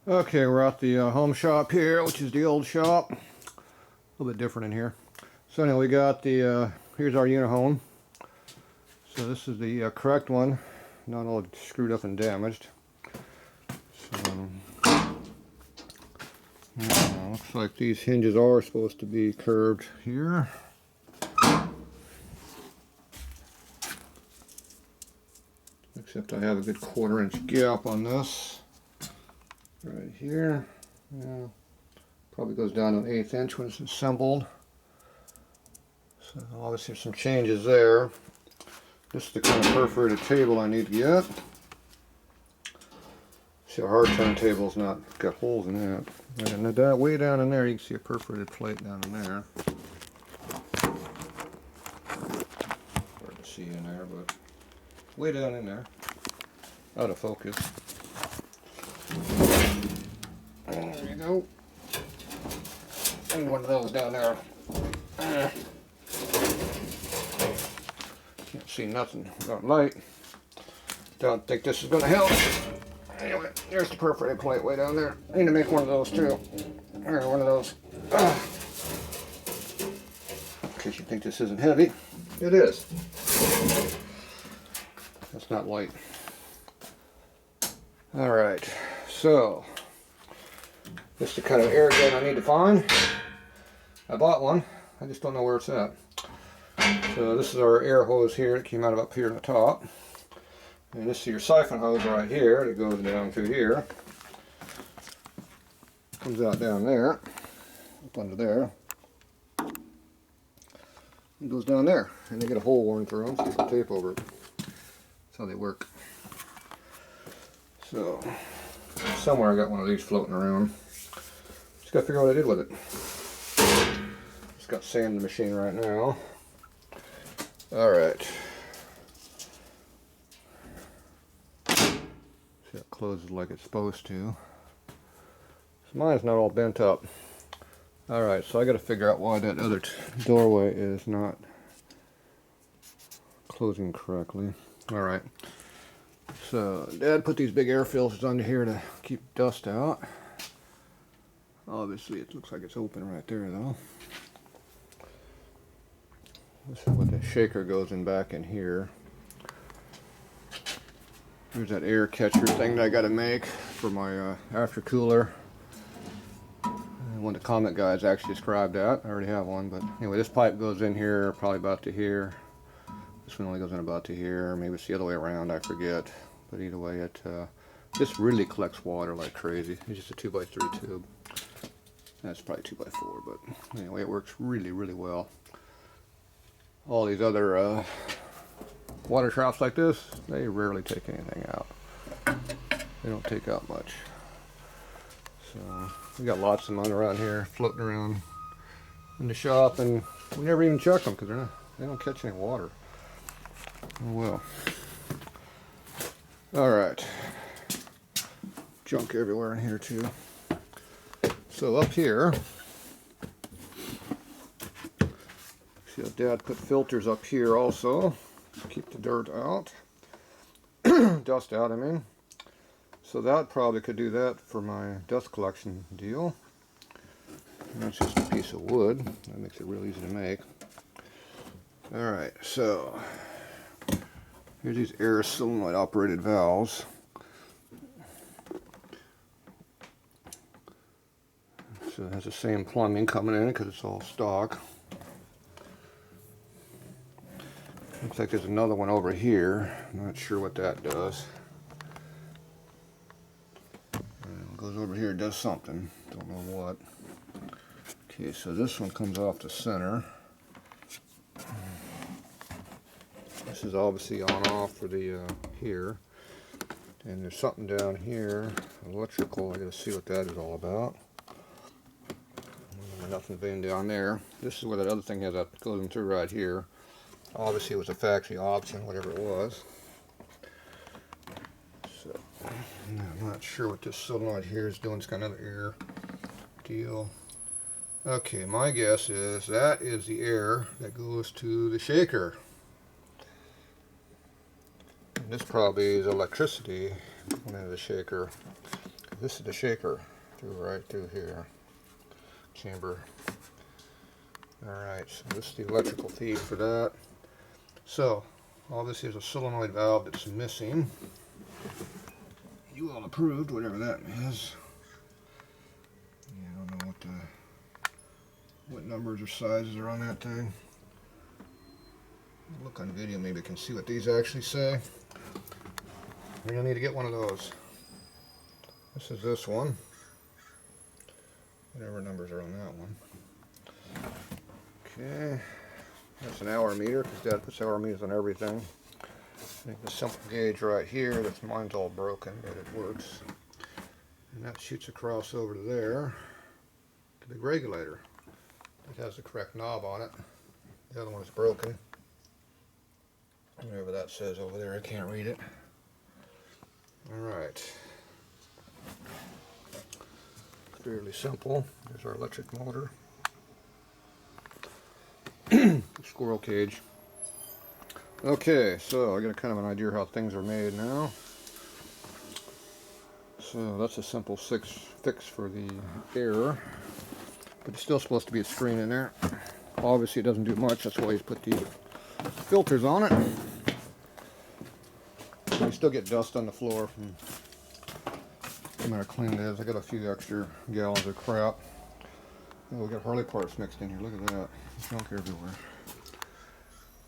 Okay, we're at the home shop here, which is the old shop. A little bit different in here. So anyway, we got the, here's our uni-hone. So this is the correct one, not all screwed up and damaged. So, looks like these hinges are supposed to be curved here. Except I have a good 1/4 inch gap on this. Right here. Yeah, probably goes down to an 1/8 inch when it's assembled. So obviously some changes there. This is the kind of perforated table I need to get. See, a hard turntable not got holes in it. And that way down in there, you can see a perforated plate down in there. Hard to see in there, but way down in there. Out of focus. There you go. And one of those down there. Can't see nothing without light. Don't think this is going to help. Anyway, there's the perforated plate way down there. I need to make one of those too. Or one of those. In case you think this isn't heavy, it is. That's not light. Alright, so this is the kind of air gun I need to find. I bought one, I just don't know where it's at. So this is our air hose here. It came out of up here on the top. And this is your siphon hose right here. It goes down through here. Comes out down there, up under there. It goes down there, and they get a hole worn through them, so you put tape over it. That's how they work. So, somewhere I got one of these floating around. Just got to figure out what I did with it. Just got sand in the machine right now. Alright. See, it closes like it's supposed to. So mine's not all bent up. Alright, so I got to figure out why that other doorway is not closing correctly. Alright. So, Dad put these big air filters under here to keep dust out. Obviously, it looks like it's open right there, though. This is what the shaker goes in back in here. Here's that air catcher thing that I got to make for my after cooler. One of the comment guys actually described that. I already have one, but anyway, this pipe goes in here, probably about to here. This one only goes in about to here. Maybe it's the other way around, I forget. But either way, it this really collects water like crazy. It's just a 2x3 tube. That's probably 2x4, but anyway, it works really, really well. All these other water troughs like this, they rarely take anything out. They don't take out much. So we got lots of them around here, floating around in the shop, and we never even check them because they don't catch any water. Oh well. Alright. Junk everywhere in here too. So up here, see how Dad put filters up here also to keep the dirt out. Dust out, I mean. So that probably could do that for my dust collection deal. And that's just a piece of wood. That makes it real easy to make. Alright, so here's these air solenoid operated valves. So it has the same plumbing coming in because it's all stock. Looks like there's another one over here. I'm not sure what that does. It goes over here, does something. Don't know what. Okay, so this one comes off the center. This is obviously on off for the here. And there's something down here, electrical. I gotta see what that is all about. Nothing been down there. This is where that other thing has that goes through right here. Obviously, it was a factory option, whatever it was. So, I'm not sure what this solenoid here is doing. It's got another air deal. Okay, my guess is that is the air that goes to the shaker. And this probably is electricity going into the shaker. this is the shaker, right through here, chamber. Alright, so this is the electrical feed for that. So, all this is a solenoid valve that's missing. You all approved, whatever that is. Yeah, I don't know what numbers or sizes are on that thing. Look on video, maybe I can see what these actually say. You're gonna need to get one of those. This is this one. Whatever numbers are on that one. Okay, that's an hour meter because Dad puts hour meters on everything. I think the simple gauge right here, that's mine's all broken, but it works. And that shoots across over to there, the big regulator. It has the correct knob on it. The other one's broken. Whatever that says over there, I can't read it. Alright. Fairly simple. There's our electric motor. Squirrel cage. Okay, so I got kind of an idea how things are made now. So that's a simple fix for the air, but it's still supposed to be a screen in there. Obviously it doesn't do much, that's why he's put the filters on it. You still get dust on the floor from no matter how clean it is. I got a few extra gallons of crap. Oh, we got Harley parts mixed in here, look at that. Junk everywhere.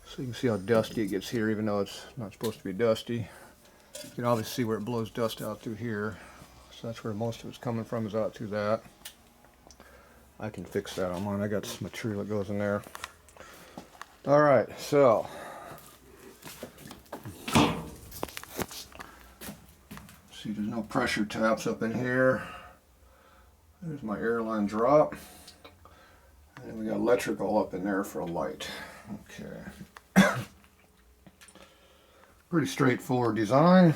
So you can see how dusty it gets here, even though it's not supposed to be dusty. You can obviously see where it blows dust out through here. So that's where most of it's coming from, is out through that. I can fix that on mine. I got some material that goes in there. Alright, so see, there's no pressure taps up in here. There's my airline drop. And we got electrical up in there for a light. Okay. Pretty straightforward design.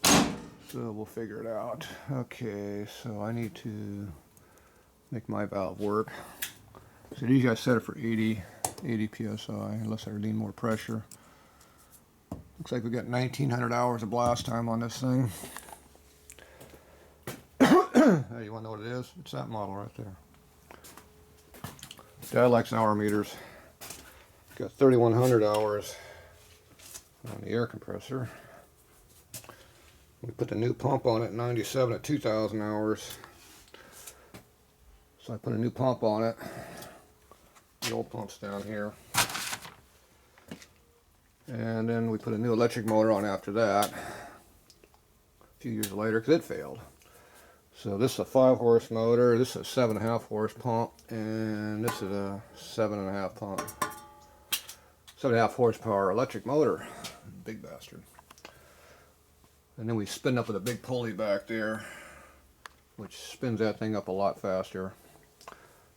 So we'll figure it out. Okay, so I need to make my valve work. So usually I set it for 80 psi, unless I need more pressure. Looks like we got 1900 hours of blast time on this thing. Hey, you want to know what it is? It's that model right there. Dad likes hour meters. Got 3100 hours on the air compressor. We put the new pump on it, 97 at 2000 hours. So I put a new pump on it. The old pump's down here. And then we put a new electric motor on after that. A few years later, because it failed. So this is a 5-horse motor, this is a 7.5-horse pump, and this is a 7.5 pump. 7.5 horsepower electric motor. Big bastard. And then we spin up with a big pulley back there, which spins that thing up a lot faster.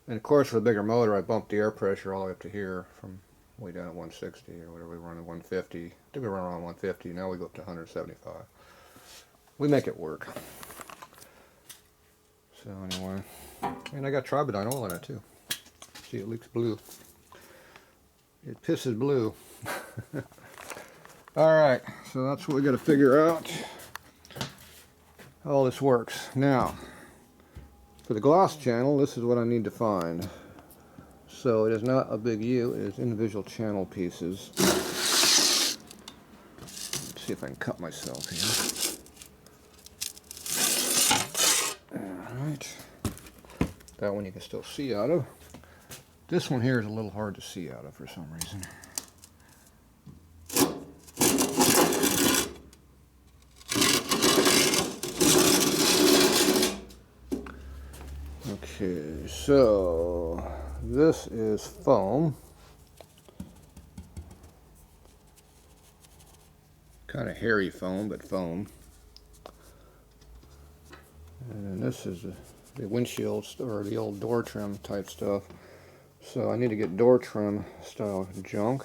And of course, with a bigger motor, I bumped the air pressure all the way up to here from way down at 160 or whatever we were on at 150. I think we were around 150. Now we go up to 175. We make it work. So anyway, and I got Tribodyne oil in it too. See, it leaks blue. It pisses blue. Alright, so that's what we got to figure out. How all this works. Now, for the gloss channel, this is what I need to find. So it is not a big U, it is individual channel pieces. Let's see if I can cut myself here. Alright, that one you can still see out of. This one here is a little hard to see out of for some reason. Okay, so this is foam. Kind of hairy foam, but foam. And then this is the windshield or the old door trim type stuff. So I need to get door trim style junk.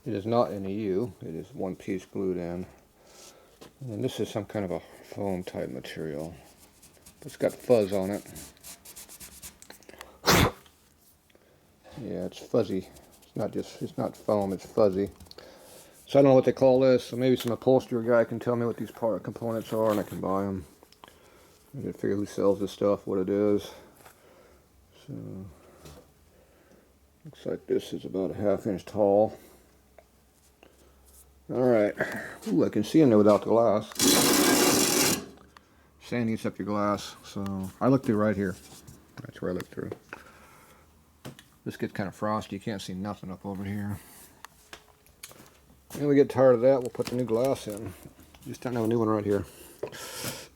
It is not in a U. It is one piece glued in. And then this is some kind of a foam type material. It's got fuzz on it. Yeah, it's fuzzy. It's not foam, it's fuzzy. So I don't know what they call this, so maybe some upholstery guy can tell me what these part components are and I can buy them. I gotta figure who sells this stuff, what it is. So, looks like this is about a 1/2 inch tall. Alright. Ooh, I can see in there without the glass. Sand eats up your glass, so I look through right here. That's where I look through. This gets kind of frosty, you can't see nothing up over here. When we get tired of that, we'll put the new glass in. Just don't have a new one right here. As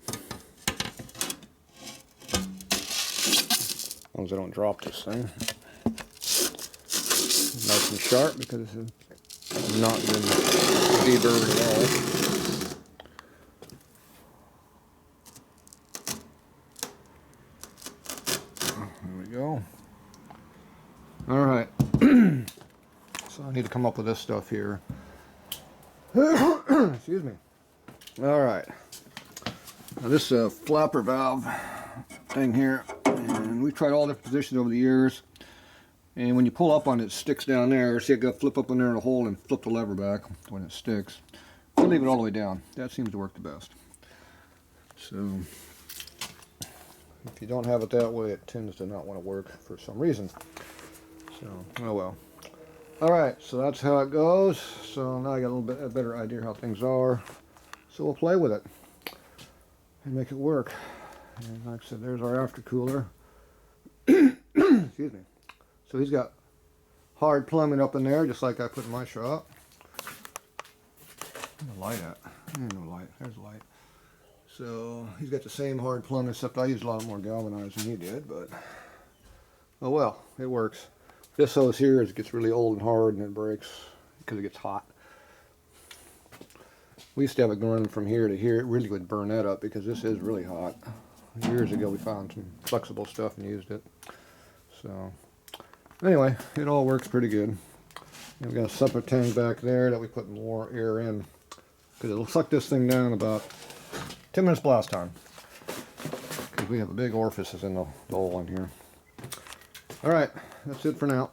long as I don't drop this thing. Nice and sharp because it's not been deburred at all. There we go. Alright. So I need to come up with this stuff here. Excuse me. Alright. Now this flapper valve thing here, and we've tried all different positions over the years, and when you pull up on it, it sticks down there. See, I got to flip up in there in the hole and flip the lever back when it sticks. We'll leave it all the way down. That seems to work the best. So if you don't have it that way, it tends to not want to work for some reason. So, oh well. Alright, so that's how it goes. So now I got a little bit a better idea how things are. So we'll play with it and make it work. And like I said, there's our after cooler. Excuse me. So he's got hard plumbing up in there, just like I put in my shop. Where's the light at? There's no light. There's the light. So he's got the same hard plumbing, except I used a lot more galvanized than he did, but oh well, it works. This hose here is, it gets really old and hard and it breaks because it gets hot. We used to have it going from here to here. It really would burn that up because this is really hot. Years ago we found some flexible stuff and used it. So anyway, it all works pretty good. And we've got a separate tank back there that we put more air in because it'll suck this thing down about 10 minutes blast time. Because we have a big orifices in the hole in here. Alright, that's it for now.